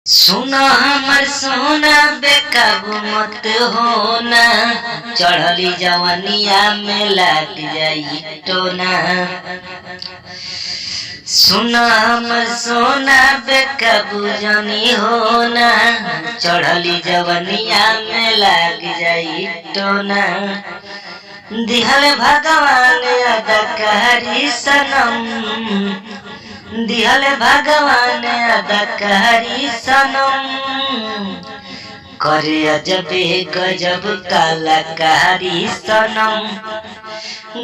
सुना हमर सोना बेकाबू मत होना, चढ़ली जवनिया में लग जाई टोना। सुना हमर सोना बेकाबू जनी होना, चढ़ली जवनिया में लग जाई टोना। दिहल भगवान अदकारी सनम, दिहल भगवान अदकारी सनम, करे अजबे गजब कलाकारी सनम।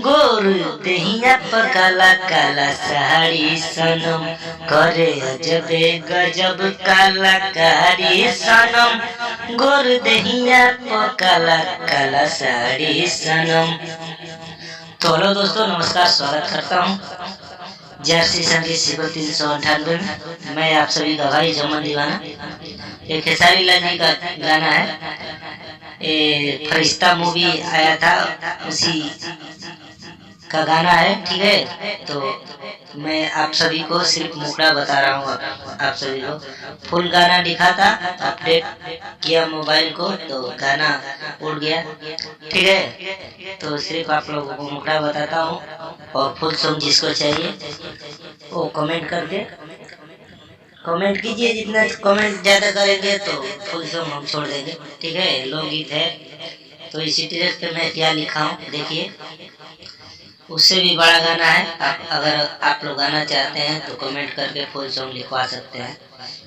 गोर दहिया पर काला काला साड़ी सनम, करे अजबे गजब कलाकारी सनम। गोर दहिया पर काला काला साड़ी सनम। तो हेलो दोस्तों, नमस्कार, स्वागत करता हूँ जर्सी संगीत शिविर 398 में। मैं आप सभी का भाई जमन दीवाना। एक खेसारी लाल जी का गाना है, ये फरिश्ता मूवी आया था उसी का गाना है, ठीक है। तो मैं आप सभी को सिर्फ मुखड़ा बता रहा हूँ, आप सभी को फुल गाना लिखा था, अपडेट किया मोबाइल को तो गाना उड़ गया, ठीक है। तो सिर्फ आप लोगों को मुखड़ा बताता हूँ, और फुल सॉन्ग जिसको चाहिए वो कमेंट करके कमेंट कीजिए। जितना कमेंट ज्यादा करेंगे तो फुल सॉन्ग हम छोड़ देंगे, ठीक है। लोकगीत है तो इसी ट्रैक पे मैं क्या लिखा हूँ देखिए। उससे भी बड़ा गाना है, अगर आप लोग गाना चाहते हैं तो कमेंट करके फुल सॉन्ग लिखवा सकते हैं।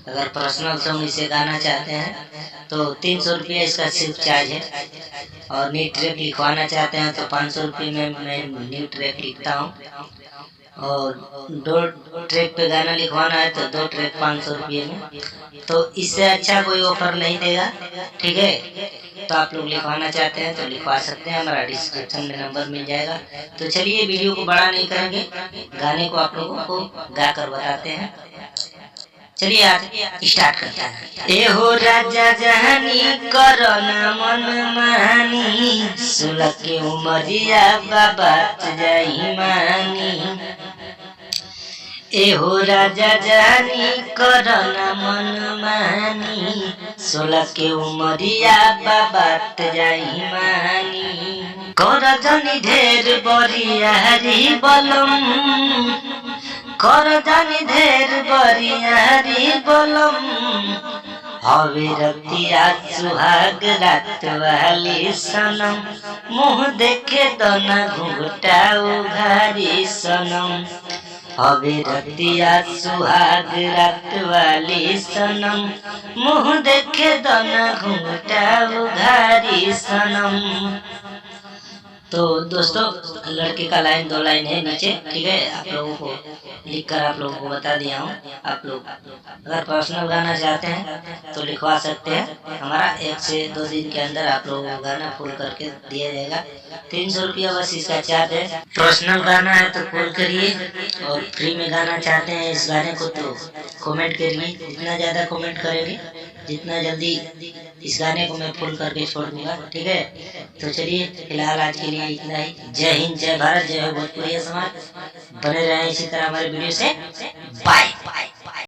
अगर पर्सनल सॉन्ग इसे गाना चाहते हैं तो 300 रुपया इसका सिर्फ चार्ज है, और न्यू ट्रैक लिखवाना चाहते हैं तो 500 रुपये में मैं न्यू ट्रैक लिखता हूँ। और 2 ट्रैक पे गाना लिखवाना है तो 2 ट्रैक 500 रुपये में। तो इससे अच्छा कोई ऑफर नहीं देगा, ठीक है। तो आप लोग लिखवाना चाहते हैं तो लिखवा सकते हैं, हमारा डिस्क्रिप्शन में नंबर मिल जाएगा। तो चलिए वीडियो को बड़ा नहीं करेंगे, गाने को आप लोगों को गा कर बताते हैं। चलिए आज स्टार्ट करते हैं। ए हो राजा जहानी करना मन मानी, सुलह के उमरिया बाबा जाई मानी। ए हो राजा जानी करना मन मानी, 16 के उमरिया बाबा जाई मानी। कर जानी ढेर बरिया हरी बलम, कर जानी ढेर बरिया हरी बलम। हवे रतिया सुहाग रात वाली सनम, मुँह देखे दना घुंघटा उघारी सनम। हवे रतिया सुहाग रात वाली सनम, मुँह देखे दना घुंघटा उघारी सनम। तो दोस्तों लड़के का लाइन 2 लाइन है नीचे, ठीक है। आप लोगों को लिखकर आप लोगों को बता दिया हूँ। आप लोग अगर पर्सनल गाना चाहते हैं तो लिखवा सकते हैं। हमारा 1 से 2 दिन के अंदर आप लोगों को गाना फुल करके दिया जाएगा। 300 रुपया बस इसका चार्ज है। पर्सनल गाना है तो कॉल करिए, और फ्री में गाना चाहते हैं इस गाने को तो कमेंट करिए। जितना ज़्यादा कमेंट करेंगे जितना जल्दी इस गाने को मैं फुल करके छोड़ दूंगा, ठीक है। तो चलिए फिलहाल आज के लिए इतना ही। जय हिंद, जय भारत, जय हो भोजपुरी समाज। बने रहें इसी तरह हमारे वीडियो से। Bye by.